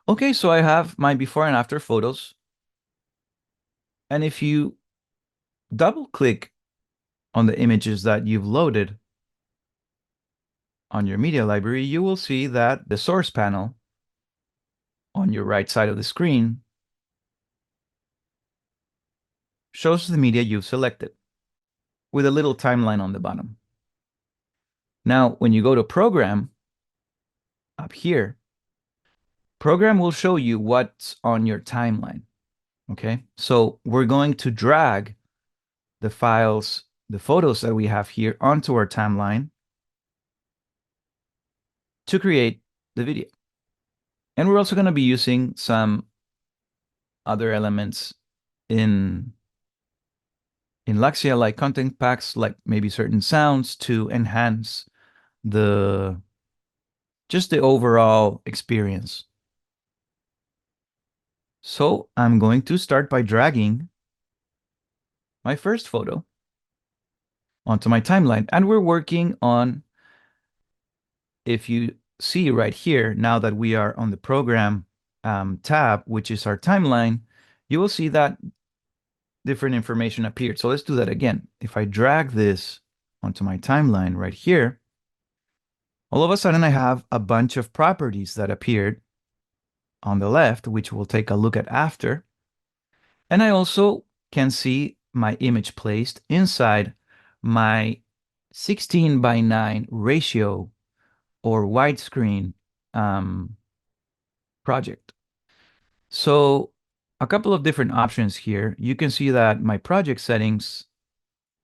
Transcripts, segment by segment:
Okay, so I have my before and after photos. And if you double click on the images that you've loaded on your media library, you will see that the source panel on your right side of the screen shows the media you've selected with a little timeline on the bottom. Now, when you go to Program up here, Program will show you what's on your timeline. Okay, so we're going to drag the files, the photos that we have here onto our timeline to create the video. And we're also going to be using some other elements in LUXEA, like content packs, like maybe certain sounds to enhance the just the overall experience. So I'm going to start by dragging my first photo onto my timeline. And we're working on, if you see right here, now that we are on the program tab, which is our timeline, you will see that different information appeared. So let's do that again. If I drag this onto my timeline right here, all of a sudden I have a bunch of properties that appeared on the left, which we'll take a look at after. And I also can see my image placed inside my 16:9 ratio or widescreen project. So a couple of different options here. You can see that my project settings,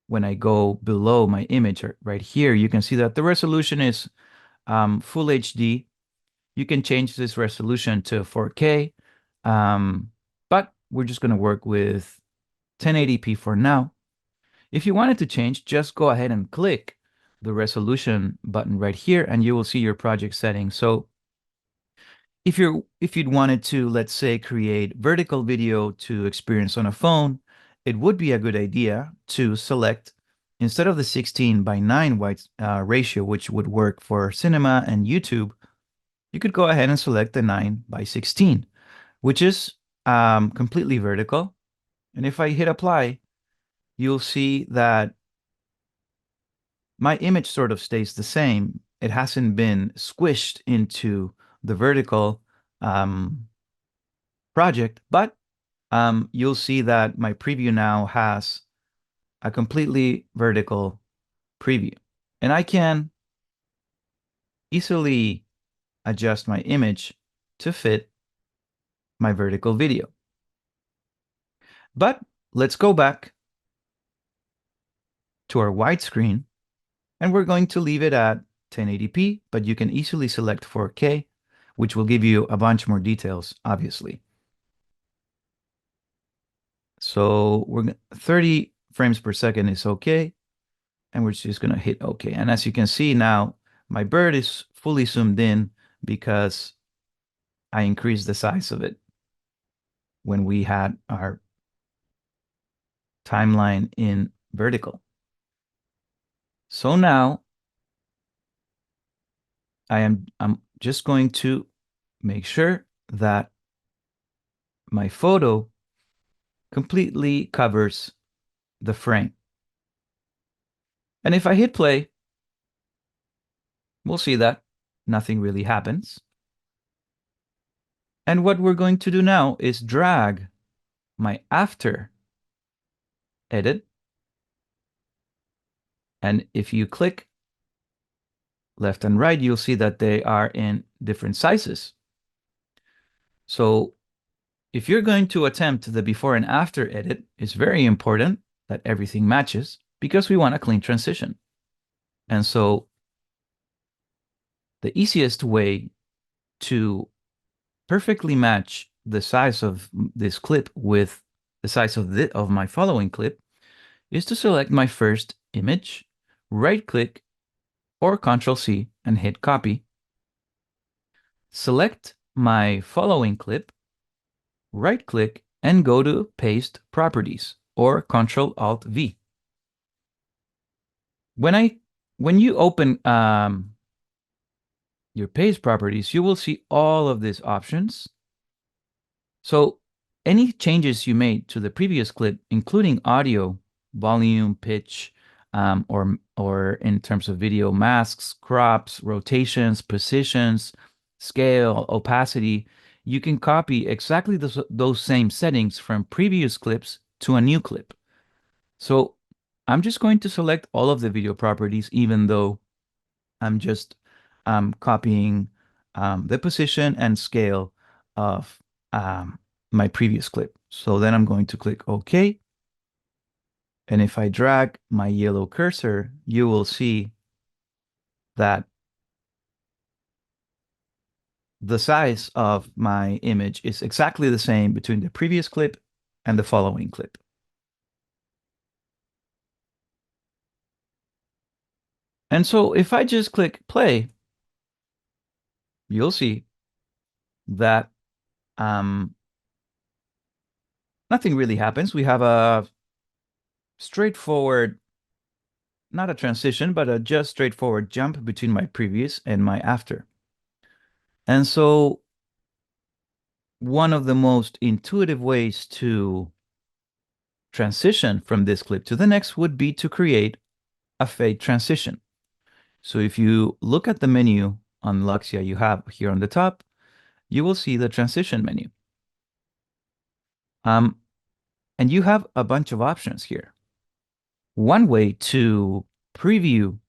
when I go below my image right here, you can see that the resolution is full HD. You can change this resolution to 4K, but we're just going to work with 1080p for now. If you wanted to change, just go ahead and click the resolution button right here, and you will see your project settings. So if you'd wanted to, let's say, create vertical video to experience on a phone, it would be a good idea to select, instead of the 16:9 wide ratio, which would work for cinema and YouTube, you could go ahead and select the 9:16, which is completely vertical. And if I hit apply, you'll see that my image sort of stays the same. It hasn't been squished into the vertical project, but you'll see that my preview now has a completely vertical preview. And I can easily adjust my image to fit my vertical video. But let's go back to our widescreen, and we're going to leave it at 1080p, but you can easily select 4K, which will give you a bunch more details, obviously. So we're 30 frames per second is okay, and we're just going to hit OK. And as you can see now, my bird is fully zoomed in because I increased the size of it when we had our timeline in vertical. So now I'm just going to make sure that my photo completely covers the frame. And if I hit play, we'll see that nothing really happens. And what we're going to do now is drag my after edit. And if you click left and right, you'll see that they are in different sizes. So if you're going to attempt the before and after edit, it's very important that everything matches because we want a clean transition. And so the easiest way to perfectly match the size of this clip with the size of my following clip is to select my first image, right-click or Ctrl+C and hit copy. Select my following clip, right-click and go to Paste Properties or Ctrl+Alt+V. When you open your Paste Properties, you will see all of these options. So any changes you made to the previous clip, including audio, volume, pitch, or in terms of video, masks, crops, rotations, positions, scale, opacity, you can copy exactly those same settings from previous clips to a new clip. So I'm just going to select all of the video properties, even though I'm just copying the position and scale of my previous clip. So then I'm going to click OK. And if I drag my yellow cursor, you will see that the size of my image is exactly the same between the previous clip and the following clip. And so if I just click play, you'll see that nothing really happens. We have a straightforward, not a transition, but a just straightforward jump between my previous and my after. And so one of the most intuitive ways to transition from this clip to the next would be to create a fade transition. So if you look at the menu on LUXEA you have here on the top, you will see the transition menu. And you have a bunch of options here. One way to preview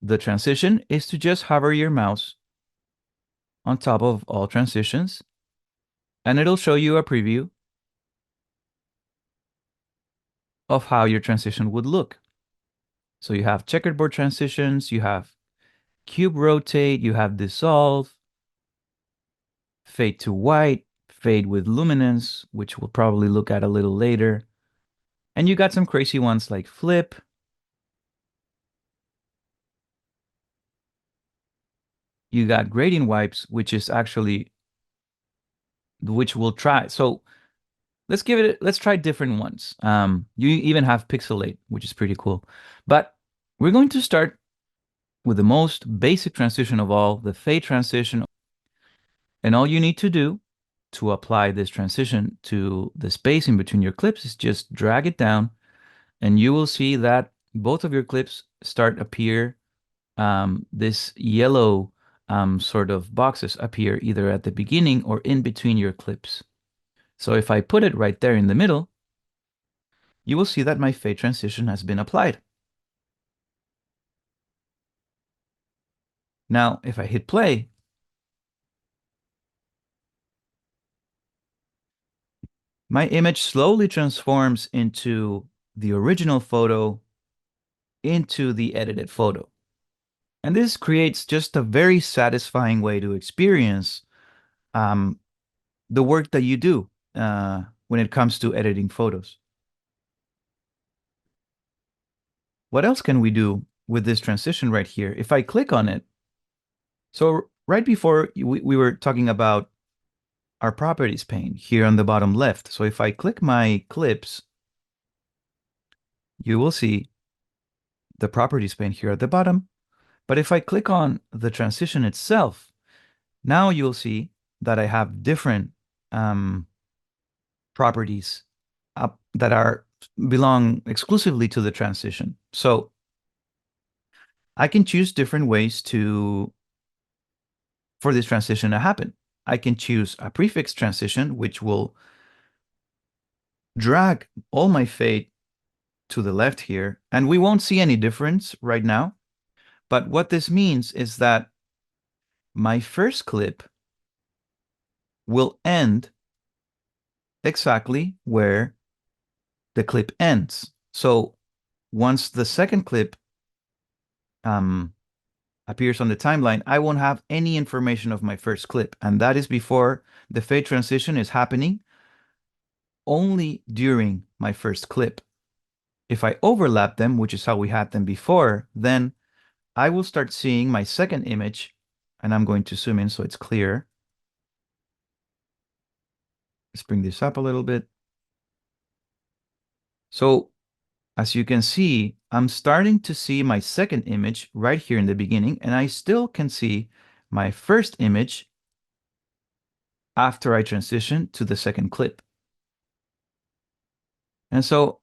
the transition is to just hover your mouse on top of all transitions, and it'll show you a preview of how your transition would look. So you have checkerboard transitions, you have cube rotate, you have dissolve, fade to white, fade with luminance, which we'll probably look at a little later. And you got some crazy ones like flip. You got gradient wipes, which is actually, which we'll try. So let's try different ones. You even have pixelate, which is pretty cool. But we're going to start with the most basic transition of all, the fade transition. And all you need to do to apply this transition to the space in between your clips is just drag it down, and you will see that both of your clips start appear, this yellow sort of boxes appear either at the beginning or in between your clips. So if I put it right there in the middle, you will see that my fade transition has been applied. Now, if I hit play, my image slowly transforms into the original photo into the edited photo. And this creates just a very satisfying way to experience um, the work that you do when it comes to editing photos. What else can we do with this transition right here? If I click on it, so right before we were talking about our properties pane here on the bottom left. So if I click my clips, you will see the properties pane here at the bottom. But if I click on the transition itself, now you'll see that I have different properties that belong exclusively to the transition. So I can choose different ways for this transition to happen. I can choose a prefix transition, which will drag all my fade to the left here, and we won't see any difference right now. But what this means is that my first clip will end exactly where the clip ends. So once the second clip appears on the timeline, I won't have any information of my first clip. And that is before the fade transition is happening, only during my first clip. If I overlap them, which is how we had them before, then I will start seeing my second image, and I'm going to zoom in so it's clear. Let's bring this up a little bit. So as you can see, I'm starting to see my second image right here in the beginning, and I still can see my first image after I transition to the second clip. And so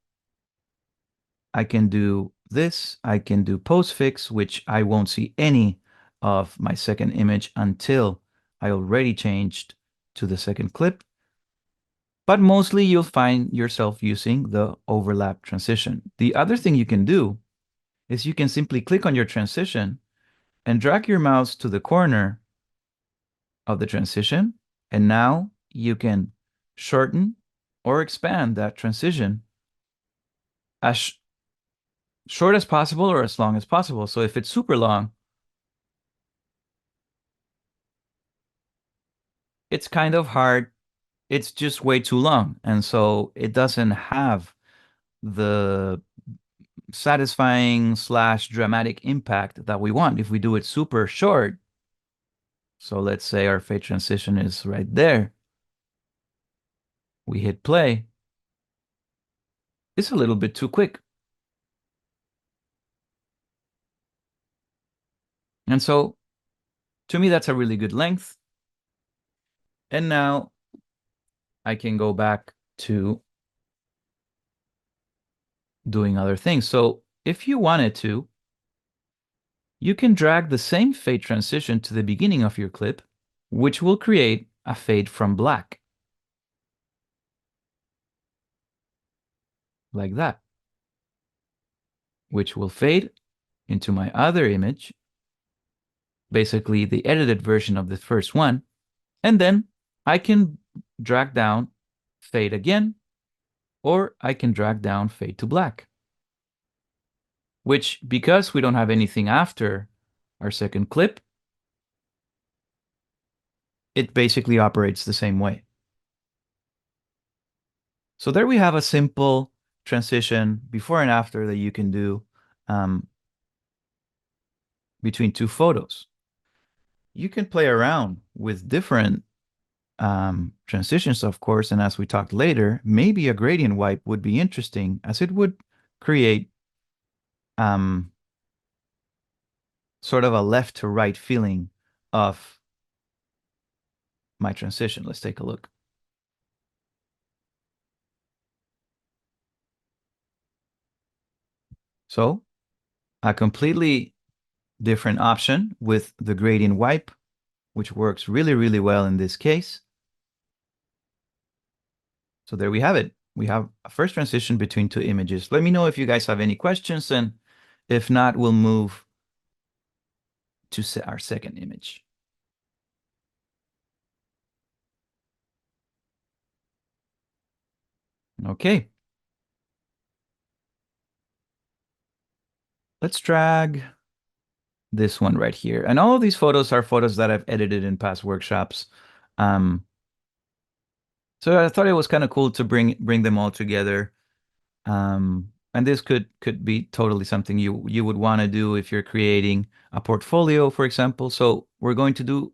I can do this. I can do postfix, which I won't see any of my second image until I already changed to the second clip. But mostly you'll find yourself using the overlap transition. The other thing you can do is you can simply click on your transition and drag your mouse to the corner of the transition. And now you can shorten or expand that transition as short as possible or as long as possible. So if it's super long, it's kind of hard. It's just way too long. And so it doesn't have the satisfying slash dramatic impact that we want if we do it super short. So let's say our fade transition is right there. We hit play. It's a little bit too quick. And so to me, that's a really good length. And now I can go back to doing other things. So if you wanted to, you can drag the same fade transition to the beginning of your clip, which will create a fade from black, like that, which will fade into my other image, basically the edited version of the first one, and then I can drag down fade again, or I can drag down fade to black, which, because we don't have anything after our second clip, it basically operates the same way. So there we have a simple transition before and after that you can do between two photos. You can play around with different transitions, of course, and as we talked later, maybe a gradient wipe would be interesting as it would create um, sort of a left to right feeling of my transition. Let's take a look. So a completely different option with the gradient wipe, which works really, really well in this case. So there we have it. We have a first transition between two images. Let me know if you guys have any questions, and if not, we'll move to our second image. Okay. Let's drag this one right here. And all of these photos are photos that I've edited in past workshops. Um, so I thought it was kind of cool to bring them all together. And this could be totally something you would want to do if you're creating a portfolio, for example. So we're going to do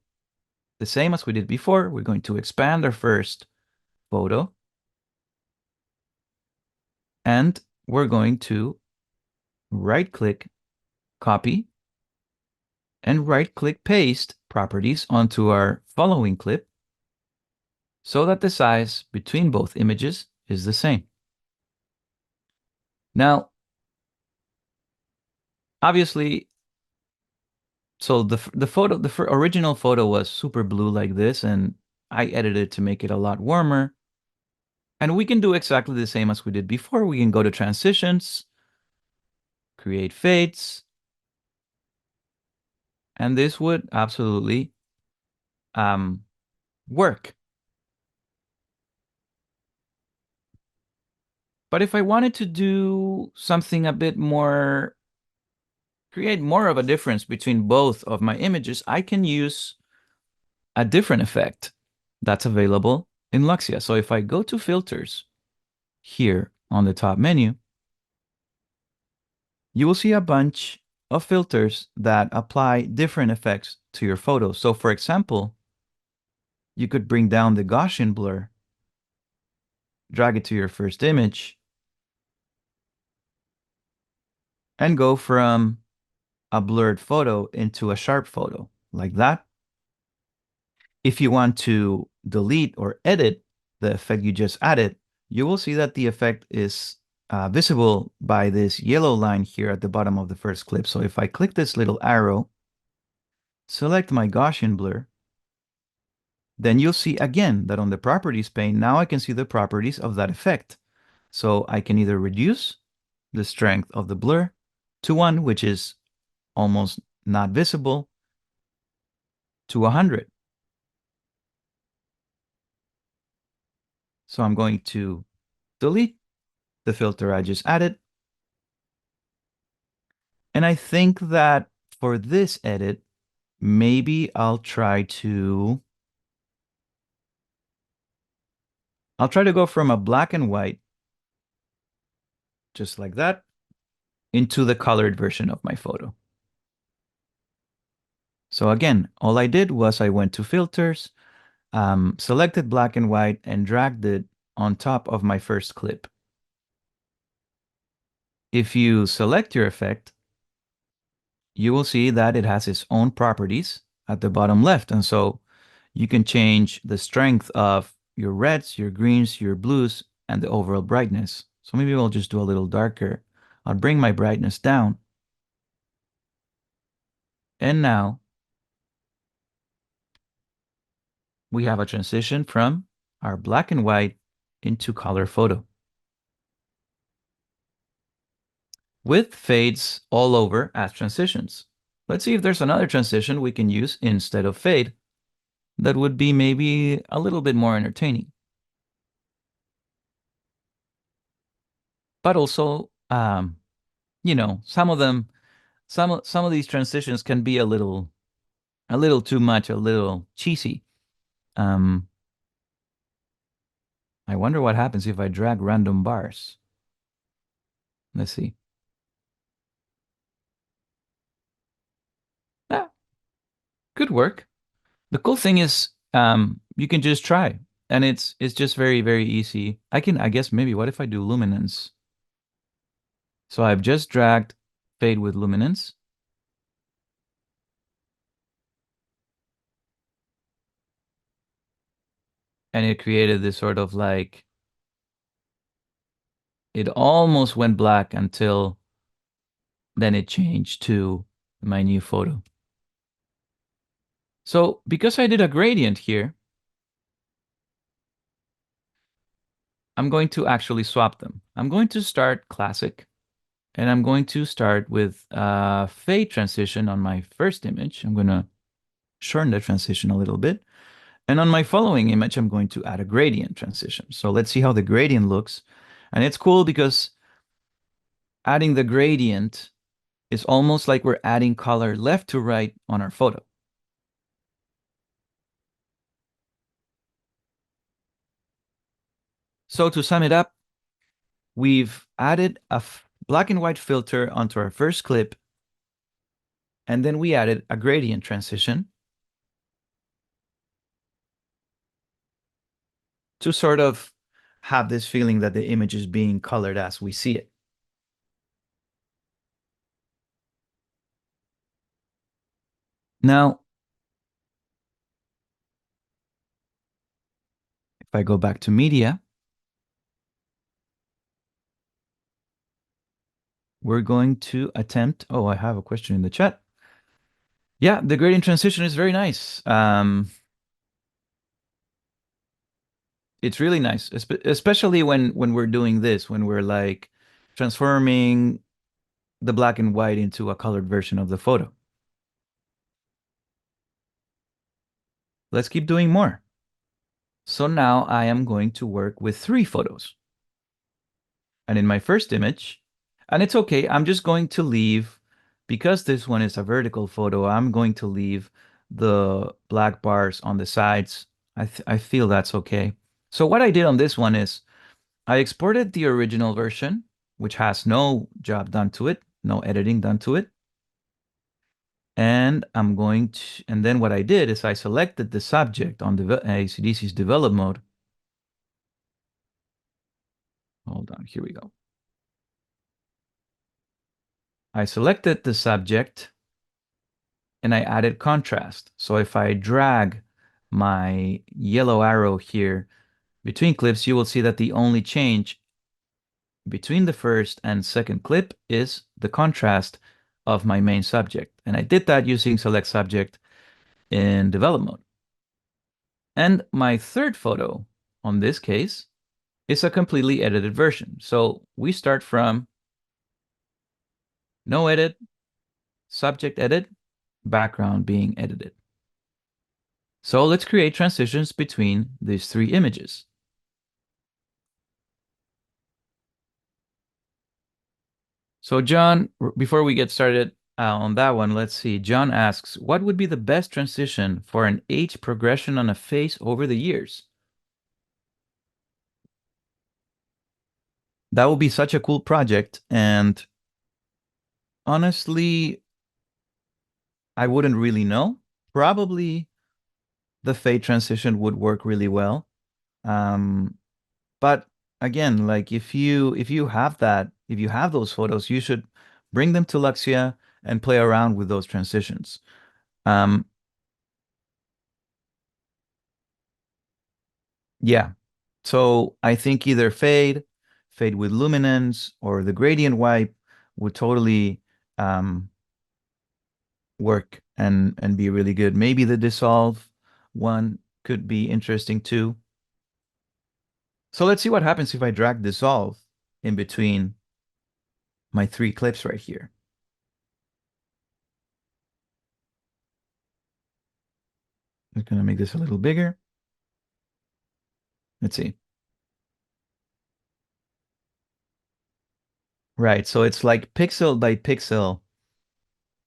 the same as we did before. We're going to expand our first photo, and we're going to right-click, copy, and right-click paste properties onto our following clip so that the size between both images is the same. Now, obviously, so the original photo was super blue like this, and I edited to make it a lot warmer. And we can do exactly the same as we did before. We can go to transitions, create fades, and this would absolutely work. But if I wanted to do something a bit more, create more of a difference between both of my images, I can use a different effect that's available in LUXEA. So if I go to filters here on the top menu, you will see a bunch of filters that apply different effects to your photos. So for example, you could bring down the Gaussian blur, drag it to your first image, and go from a blurred photo into a sharp photo like that. If you want to delete or edit the effect you just added, you will see that the effect is visible by this yellow line here at the bottom of the first clip. So if I click this little arrow, select my Gaussian blur, then you'll see again that on the properties pane, now I can see the properties of that effect. So I can either reduce the strength of the blur to 1, which is almost not visible, to 100. So I'm going to delete the filter I just added. And I think that for this edit, maybe I'll try to go from a black and white, just like that, into the colored version of my photo. So again, all I did was I went to filters, selected black and white, and dragged it on top of my first clip. If you select your effect, you will see that it has its own properties at the bottom left. And so you can change the strength of your reds, your greens, your blues, and the overall brightness. So maybe we'll just do a little darker. I'll bring my brightness down. And now we have a transition from our black and white into color photo, with fades all over as transitions. Let's see if there's another transition we can use instead of fade that would be maybe a little bit more entertaining. But also, some of them, some of these transitions can be a little too much, a little cheesy. Um, I wonder what happens if I drag random bars. Let's see. Ah, good work. The cool thing is, you can just try, and it's just very, very easy. I guess maybe what if I do luminance? So I've just dragged fade with luminance. And it created this sort of like, it almost went black until then it changed to my new photo. So because I did a gradient here, I'm going to actually swap them. I'm going to start classic, and I'm going to start with fade transition on my first image. I'm going to shorten the transition a little bit. And on my following image, I'm going to add a gradient transition. So let's see how the gradient looks. And it's cool because adding the gradient is almost like we're adding color left to right on our photo. So to sum it up, we've added a black and white filter onto our first clip, and then we added a gradient transition to sort of have this feeling that the image is being colored as we see it. Now, if I go back to media, we're going to attempt, oh, I have a question in the chat. Yeah, the gradient transition is very nice. It's really nice, especially when we're doing this, when we're like transforming the black and white into a colored version of the photo. Let's keep doing more. So now I am going to work with 3 photos. And in my first image, and it's okay, I'm just going to leave, because this one is a vertical photo, I'm going to leave the black bars on the sides. I feel that's okay. So what I did on this one is I exported the original version, which has no job done to it, no editing done to it. And and then what I did is I selected the subject on the AC/DC's develop mode. Hold on, here we go. I selected the subject and I added contrast. So if I drag my yellow arrow here between clips, you will see that the only change between the first and second clip is the contrast of my main subject. And I did that using select subject in develop mode. And my third photo on this case is a completely edited version. So we start from no edit, subject edit, background being edited. So let's create transitions between these three images. So John, before we get started on that one, let's see. John asks, what would be the best transition for an age progression on a face over the years? That would be such a cool project. And honestly, I wouldn't really know. Probably the fade transition would work really well. Um, but again, like if you have that, if you have those photos, you should bring them to Luxia and play around with those transitions. Um, yeah. So I think either fade with luminance, or the gradient wipe would totally um, work and be really good. Maybe the dissolve one could be interesting too. So let's see what happens if I drag dissolve in between my three clips right here. I'm gonna make this a little bigger. Let's see. Right, so it's like pixel by pixel,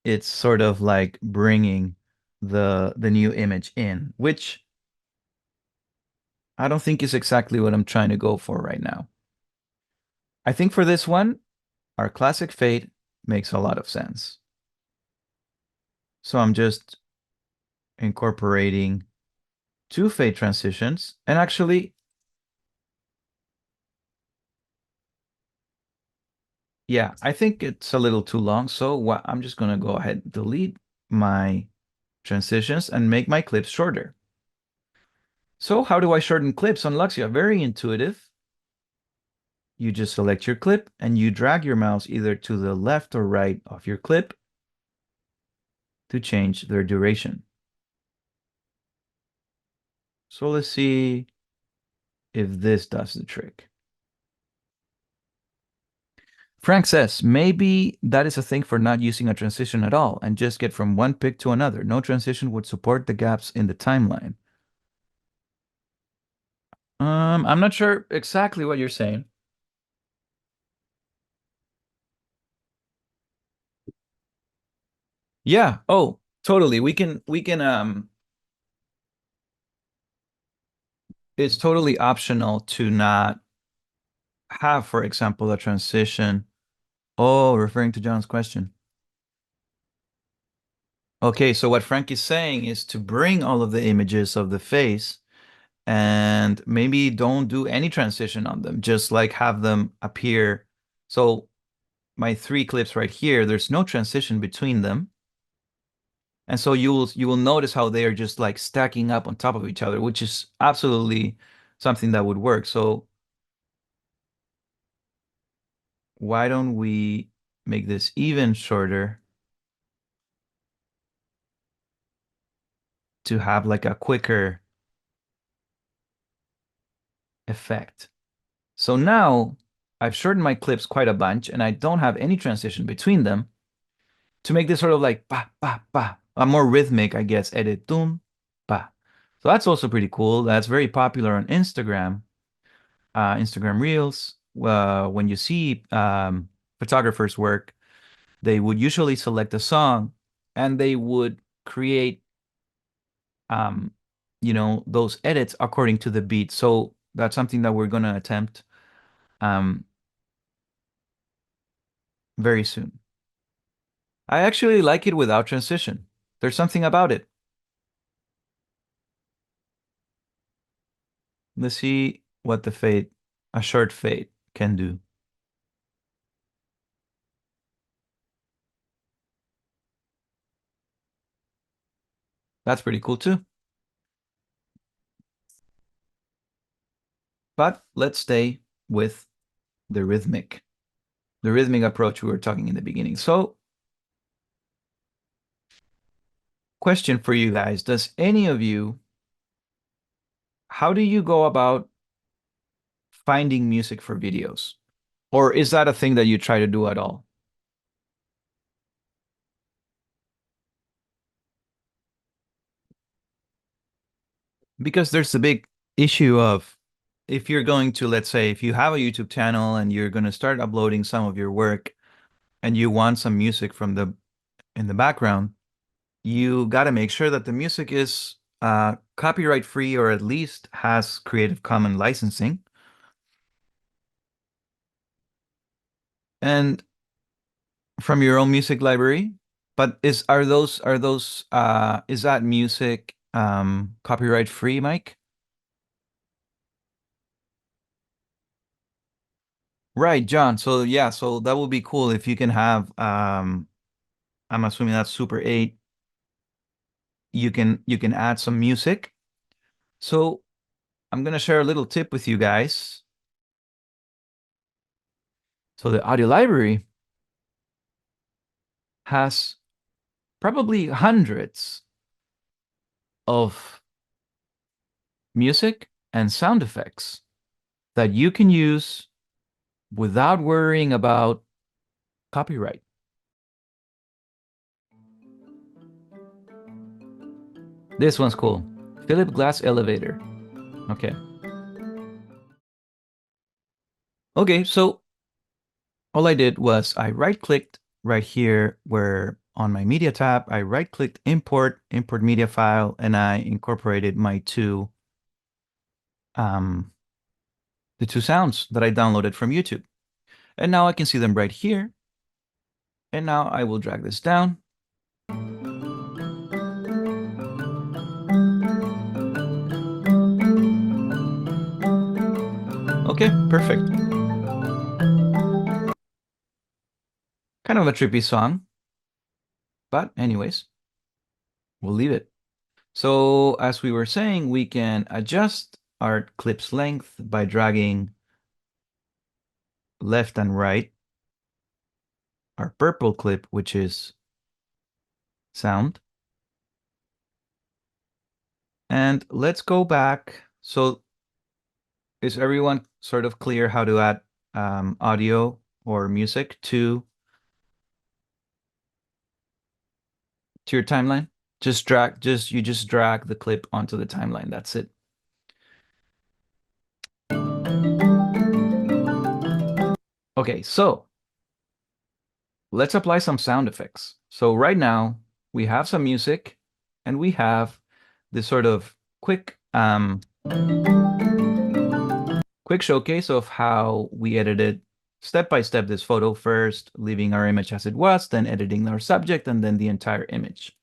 it's sort of like bringing the new image in, which I don't think is exactly what I'm trying to go for right now. I think for this one, our classic fade makes a lot of sense. So I'm just incorporating two fade transitions. And actually, yeah, I think it's a little too long. So what I'm just gonna go ahead and delete my transitions and make my clips shorter. So how do I shorten clips on Luxia? Very intuitive. You just select your clip and you drag your mouse either to the left or right of your clip to change their duration. So let's see if this does the trick. Frank says, maybe that is a thing for not using a transition at all and just get from one pic to another. No transition would support the gaps in the timeline. I'm not sure exactly what you're saying. Yeah. Oh, totally. We can it's totally optional to not have, for example, a transition. Oh, referring to John's question. Okay, so what Frank is saying is to bring all of the images of the face and maybe don't do any transition on them, just like have them appear. So my three clips right here, there's no transition between them. And so you will notice how they are just like stacking up on top of each other, which is absolutely something that would work. So why don't we make this even shorter to have like a quicker effect? So now I've shortened my clips quite a bunch and I don't have any transition between them to make this sort of like pa pa pa, a more rhythmic, I guess, edit doom pa. So that's also pretty cool. That's very popular on Instagram, Instagram Reels. When you see photographers work, they would usually select a song and they would create um, those edits according to the beat. So that's something that we're gonna attempt um very soon. I actually like it without transition. There's something about it. Let's see what a short fade can do. That's pretty cool too. But let's stay with the rhythmic approach we were talking in the beginning. So, question for you guys, does any of you, how do you go about finding music for videos? Or is that a thing that you try to do at all? Because there's a big issue of if you're going to, let's say, if you have a YouTube channel and you're going to start uploading some of your work and you want some music from the in the background, you got to make sure that the music is copyright free or at least has Creative Commons licensing. And from your own music library. But is that music copyright free, Mike? Right, John. So yeah, so that would be cool if you can have I'm assuming that's Super 8. You can add some music. So I'm gonna share a little tip with you guys. So the audio library has probably hundreds of music and sound effects that you can use without worrying about copyright. This one's cool. Philip Glass elevator. Okay. Okay, so all I did was I right-clicked right here where on my media tab, I right-clicked import media file, and I incorporated my the two sounds that I downloaded from YouTube. And now I can see them right here. And now I will drag this down. Okay, perfect. Kind of a trippy song, but anyways, we'll leave it. So as we were saying, we can adjust our clip's length by dragging left and right our purple clip, which is sound. And let's go back. So is everyone sort of clear how to add audio or music to your timeline? You just drag the clip onto the timeline. That's it. Okay, so let's apply some sound effects. So right now we have some music and we have this sort of quick showcase of how we edited step by step this photo, first leaving our image as it was, then editing our subject, and then the entire image.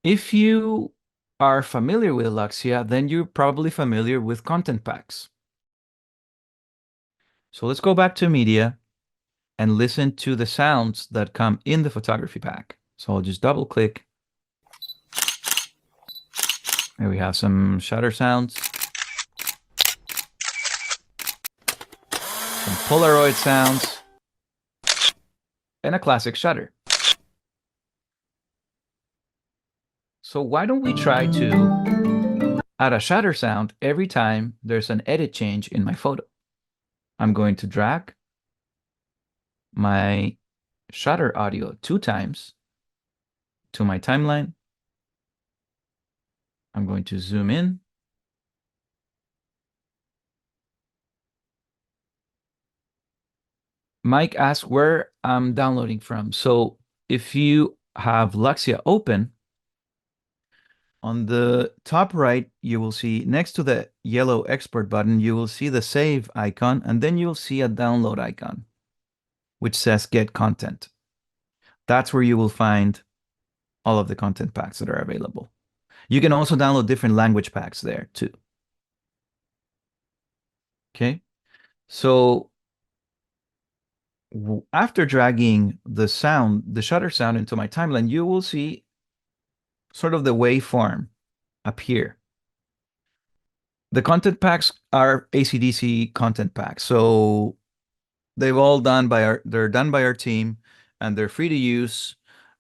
If you are familiar with LUXEA, then you're probably familiar with content packs. So let's go back to media and listen to the sounds that come in the photography pack. So I'll just double click. Here we have some shutter sounds, some Polaroid sounds, and a classic shutter. So why don't we try to add a shutter sound every time there's an edit change in my photo? I'm going to drag my shutter audio 2 times to my timeline. I'm going to zoom in. Mike asked where I'm downloading from. So if you have LUXEA open, on the top right, you will see next to the yellow export button, you will see the save icon, and then you'll see a download icon, which says get content. That's where you will find all of the content packs that are available. You can also download different language packs there too. Okay, so after dragging the shutter sound into my timeline, you will see sort of the waveform appear. The content packs are AC/DC content packs. So they're done by our team and they're free to use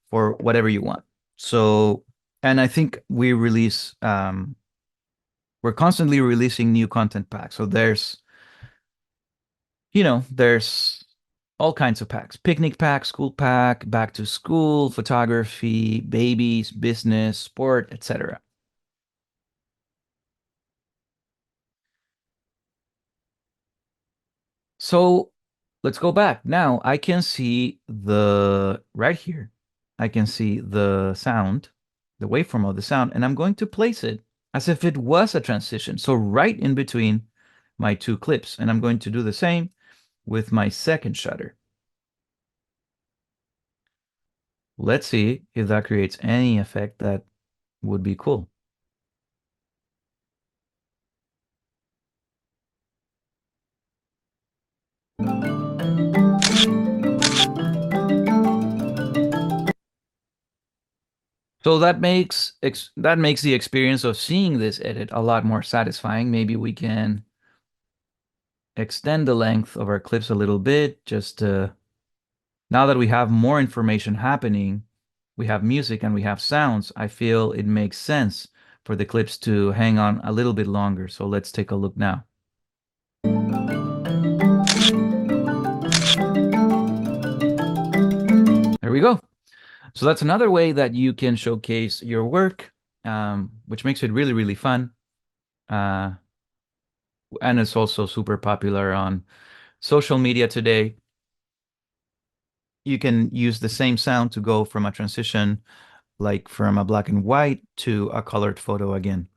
for whatever you want. So, and I think we're constantly releasing new content packs. So there's all kinds of packs: picnic pack, school pack, back to school, photography, babies, business, sport, etc. So let's go back. Now I can see the right here. I can see the sound, the waveform of the sound, and I'm going to place it as if it was a transition. So right in between my two clips. And I'm going to do the same with my second shutter. Let's see if that creates any effect that would be cool. So that makes the experience of seeing this edit a lot more satisfying. Maybe we can extend the length of our clips a little bit, just now that we have more information happening, we have music and we have sounds. I feel it makes sense for the clips to hang on a little bit longer. So let's take a look now. There we go. So that's another way that you can showcase your work, which makes it really, really fun. Uh, and it's also super popular on social media today. You can use the same sound to go from a transition, like from a black and white to a colored photo again.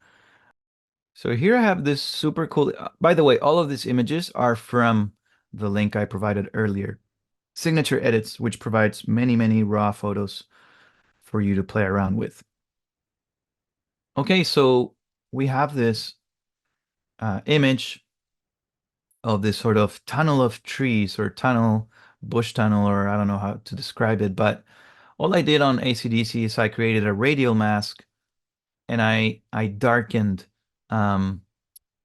So here I have this super cool, by the way, all of these images are from the link I provided earlier. Signature Edits, which provides many, many raw photos for you to play around with. Okay, so we have this image of this sort of tunnel of trees or bush tunnel, or I don't know how to describe it, but all I did on AC/DC is I created a radial mask and I darkened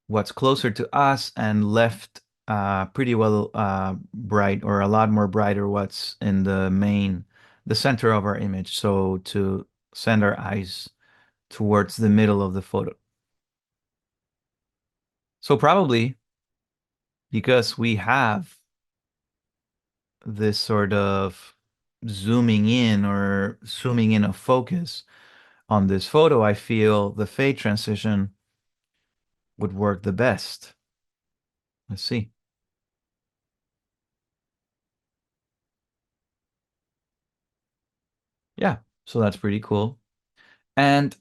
what's closer to us and left pretty well bright, or a lot more brighter, what's in the center of our image. So to send our eyes towards the middle of the photo. So probably because we have this sort of zooming in of focus on this photo, I feel the fade transition would work the best. Let's see. Yeah, so that's pretty cool. And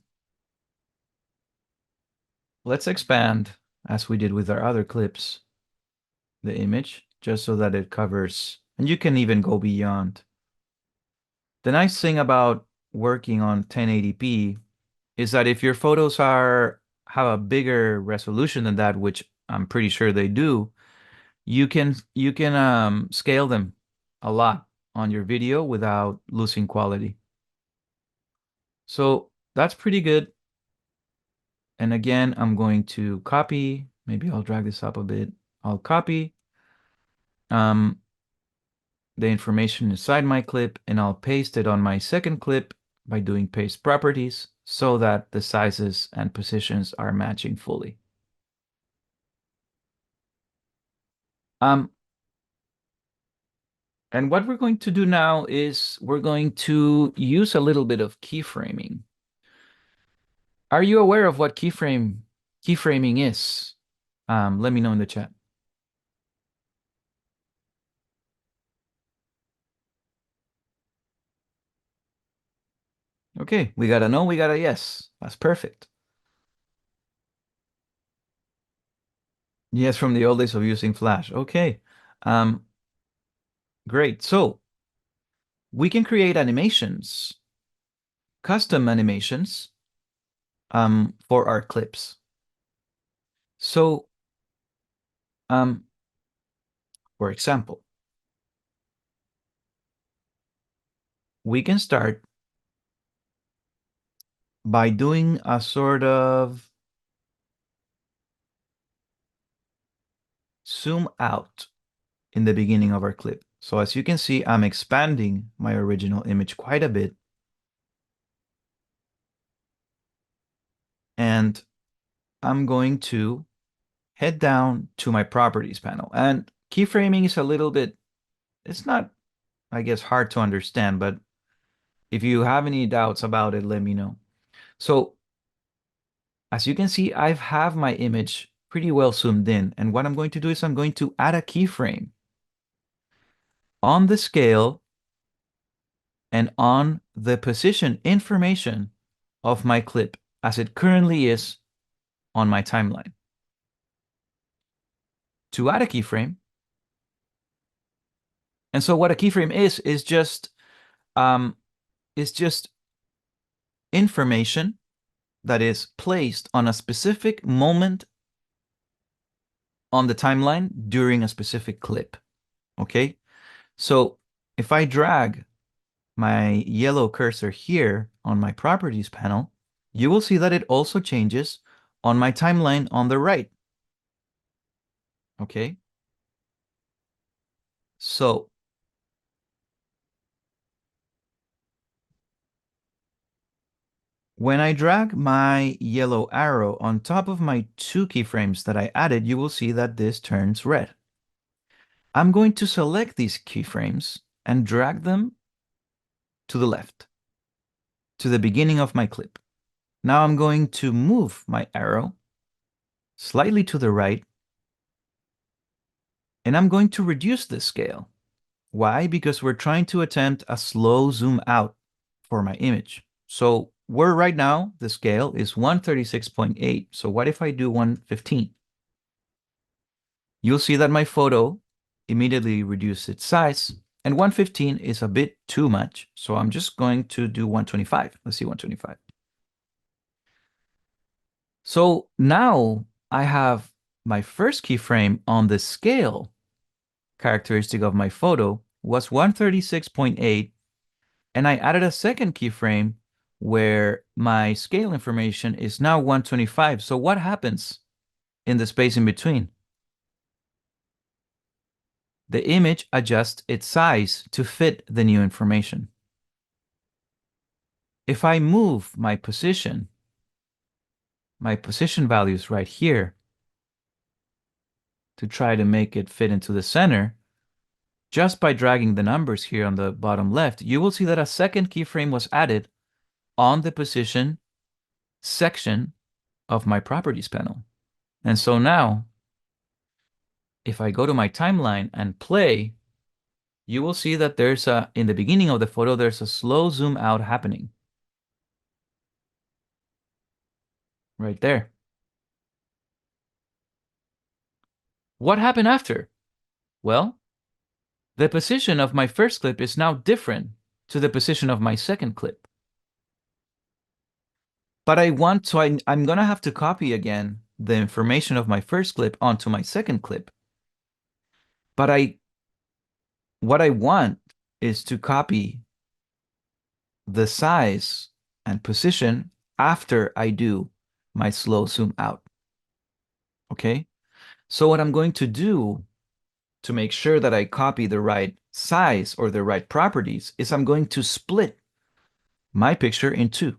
let's expand, as we did with our other clips, the image, just so that it covers, and you can even go beyond. The nice thing about working on 1080p is that if your photos have a bigger resolution than that, which I'm pretty sure they do, you can scale them a lot on your video without losing quality. So that's pretty good. And again, I'm going to copy. Maybe I'll drag this up a bit. I'll copy um, the information inside my clip and I'll paste it on my second clip by doing paste properties so that the sizes and positions are matching fully. Um, and what we're going to do now is we're going to use a little bit of keyframing. Are you aware of what keyframing is? Let me know in the chat. Okay, we got a no, we got a yes. That's perfect. Yes, from the old days of using Flash. Okay. Um, great. So we can create animations, custom animations, for our clips. So, um, for example, we can start by doing a sort of zoom out in the beginning of our clip. So as you can see, I'm expanding my original image quite a bit. And I'm going to head down to my properties panel. And keyframing is a little bit, it's not, I guess, hard to understand, but if you have any doubts about it, let me know. So as you can see, I have my image pretty well zoomed in. And what I'm going to do is I'm going to add a keyframe on the scale and on the position information of my clip as it currently is on my timeline. To add a keyframe, and so what a keyframe um, is just information that is placed on a specific moment on the timeline during a specific clip. Okay, so if I drag my yellow cursor here on my properties panel, you will see that it also changes on my timeline on the right. Okay, so when I drag my yellow arrow on top of my two keyframes that I added, you will see that this turns red. I'm going to select these keyframes and drag them to the left, to the beginning of my clip. Now I'm going to move my arrow slightly to the right, and I'm going to reduce the scale. Why? Because we're trying to attempt a slow zoom out for my image. So we're right now, the scale is 136.8. So what if I do 115? You'll see that my photo immediately reduced its size, and 115 is a bit too much. So I'm just going to do 125. Let's see 125. So now I have my first keyframe on the scale characteristic of my photo was 136.8, and I added a second keyframe where my scale information is now 125. So what happens in the space in between? The image adjusts its size to fit the new information. If I move my position values right here to try to make it fit into the center, just by dragging the numbers here on the bottom left, you will see that a second keyframe was added on the position section of my properties panel. And so now, if I go to my timeline and play, you will see that in the beginning of the photo, there's a slow zoom out happening. Right there. What happened after? Well, the position of my first clip is now different to the position of my second clip. But I'm going to have to copy again the information of my first clip onto my second clip. But what I want is to copy the size and position after I do my slow zoom out. Okay? So what I'm going to do to make sure that I copy the right size or the right properties is I'm going to split my picture in two.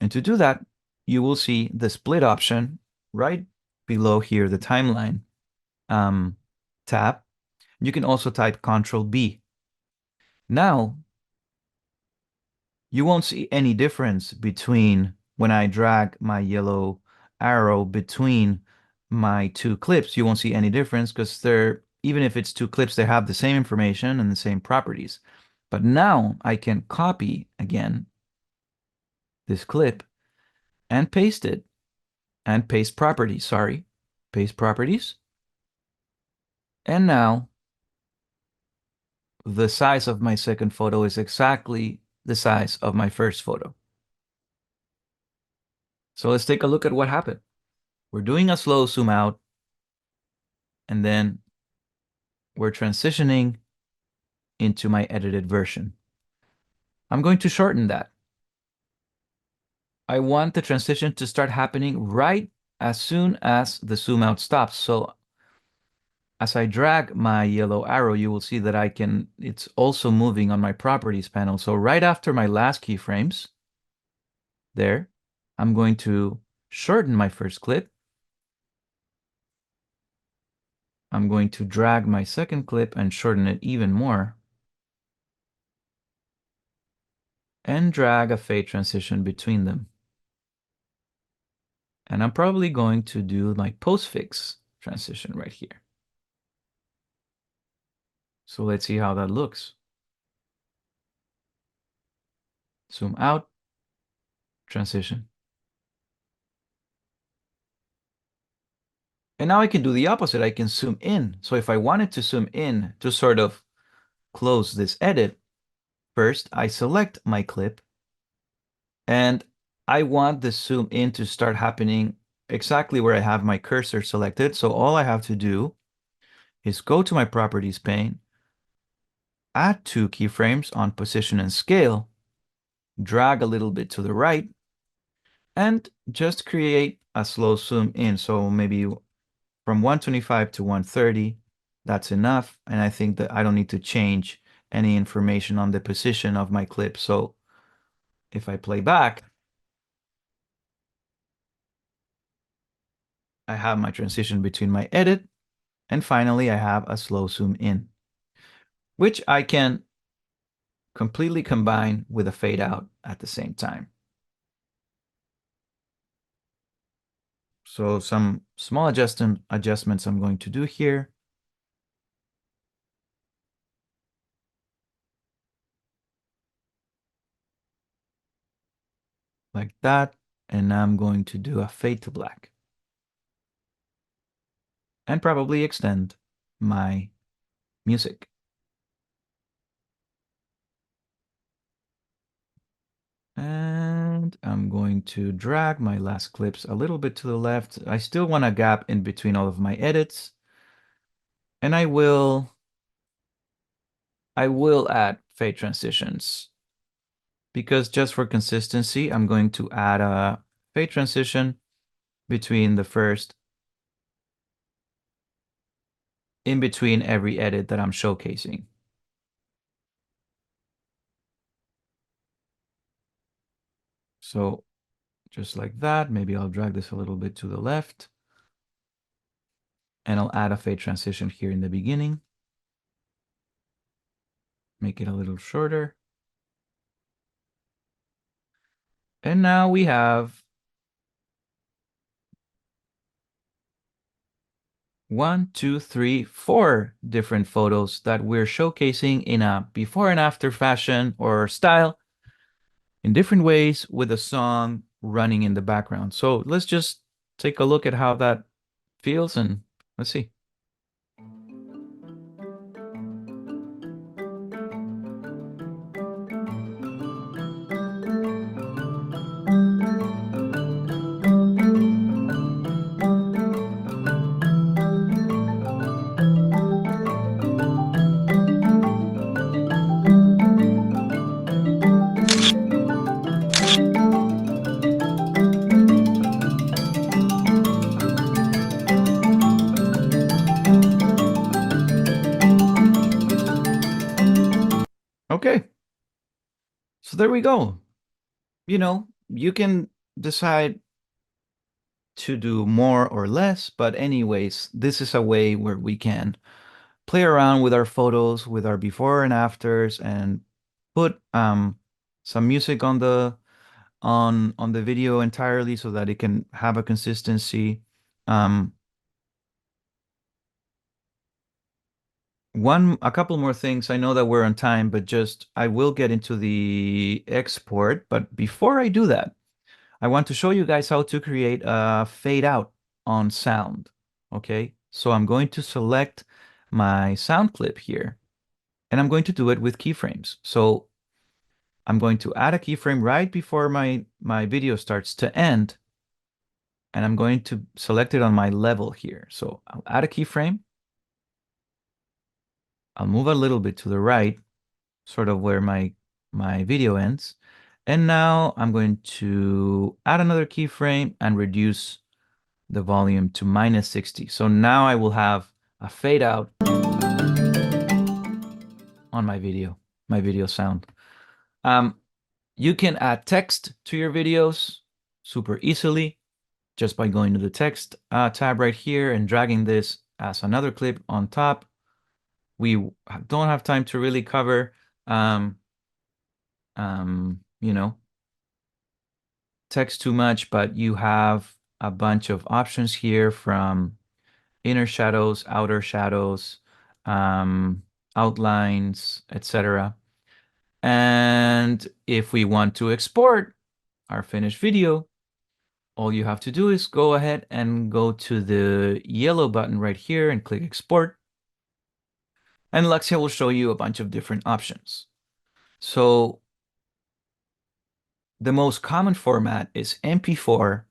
And to do that, you will see the split option right below here, the timeline tab. You can also type Control B. Now, you won't see any difference between when I drag my yellow arrow between my two clips. You won't see any difference because even if it's two clips, they have the same information and the same properties. But now I can copy again this clip and paste it and paste properties, paste properties. And now the size of my second photo is exactly the size of my first photo. So let's take a look at what happened. We're doing a slow zoom out, and then we're transitioning into my edited version. I'm going to shorten that. I want the transition to start happening right as soon as the zoom out stops. So As I drag my yellow arrow, you will see that it's also moving on my properties panel. So right after my last keyframes, there, I'm going to shorten my first clip. I'm going to drag my second clip and shorten it even more. And drag a fade transition between them. And I'm probably going to do my postfix transition right here. So let's see how that looks. Zoom out, transition. And now I can do the opposite. I can zoom in. So if I wanted to zoom in to sort of close this edit, first I select my clip and I want the zoom in to start happening exactly where I have my cursor selected. So all I have to do is go to my properties pane, add 2 keyframes on position and scale, drag a little bit to the right, and just create a slow zoom in. So maybe from 125 to 130, that's enough. And I think that I don't need to change any information on the position of my clip. So if I play back, I have my transition between my edit, and finally I have a slow zoom in, which I can completely combine with a fade out at the same time. So some small adjustments I'm going to do here. Like that. And now I'm going to do a fade to black. And probably extend my music. And I'm going to drag my last clips a little bit to the left. I still want a gap in between all of my edits. And I will add fade transitions. Because just for consistency, I'm going to add a fade transition between the first, in between every edit that I'm showcasing. So just like that, maybe I'll drag this a little bit to the left. And I'll add a fade transition here in the beginning. Make it a little shorter. And now we have 1, 2, 3, 4 different photos that we're showcasing in a before and after fashion or style in different ways with a song running in the background. So let's just take a look at how that feels and let's see. Okay, so there we go. You know, you can decide to do more or less, but anyways, this is a way where we can play around with our photos, with our before and afters, and put some music on the video entirely so that it can have a consistency. Um, a couple more things. I know that we're on time, but just I will get into the export. But before I do that, I want to show you guys how to create a fade out on sound. Okay, so I'm going to select my sound clip here, and I'm going to do it with keyframes. So I'm going to add a keyframe right before my video starts to end, and I'm going to select it on my level here. So I'll add a keyframe. I'll move a little bit to the right, sort of where my video ends. And now I'm going to add another keyframe and reduce the volume to -60. So now I will have a fade out on my video sound. Um, you can add text to your videos super easily just by going to the text tab right here and dragging this as another clip on top. We don't have time to really cover, you know, text too much, but you have a bunch of options here from inner shadows, outer shadows, um, outlines, etc. And if we want to export our finished video, all you have to do is go ahead and go to the yellow button right here and click export. And LUXEA will show you a bunch of different options. So the most common format is MP4.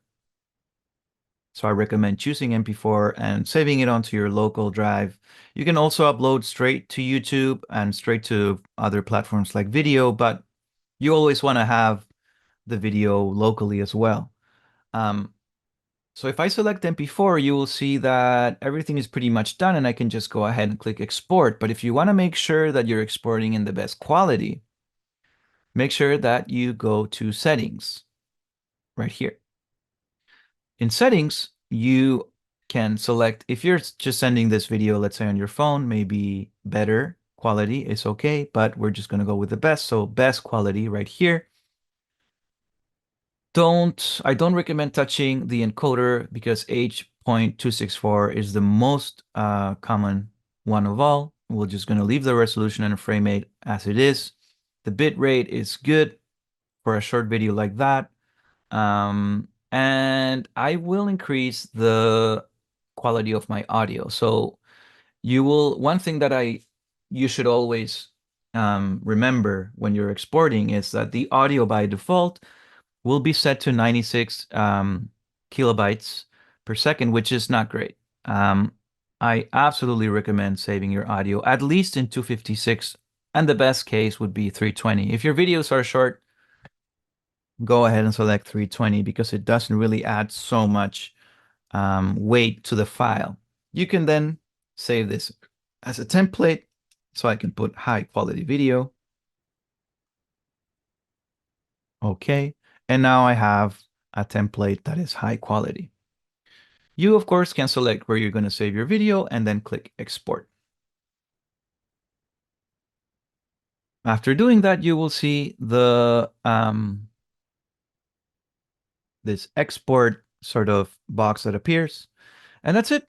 So I recommend choosing MP4 and saving it onto your local drive. You can also upload straight to YouTube and straight to other platforms like video, but you always want to have the video locally as well. Um, so if I select MP4, you will see that everything is pretty much done and I can just go ahead and click export. But if you want to make sure that you're exporting in the best quality, make sure that you go to settings right here. In settings, you can select, if you're just sending this video, let's say on your phone, maybe better quality is okay, but we're just going to go with the best. So best quality right here. I don't recommend touching the encoder because H.264 is the most common one of all. We're just going to leave the resolution and frame rate as it is. The bit rate is good for a short video like that. And I will increase the quality of my audio. So one thing that you should always remember when you're exporting is that the audio by default will be set to 96 kilobytes per second, which is not great. I absolutely recommend saving your audio at least in 256, and the best case would be 320. If your videos are short, go ahead and select 320 because it doesn't really add so much weight to the file. You can then save this as a template, so I can put high quality video. Okay, and now I have a template that is high quality. You, of course, can select where you're going to save your video and then click export. After doing that, you will see the this export sort of box that appears. And that's it.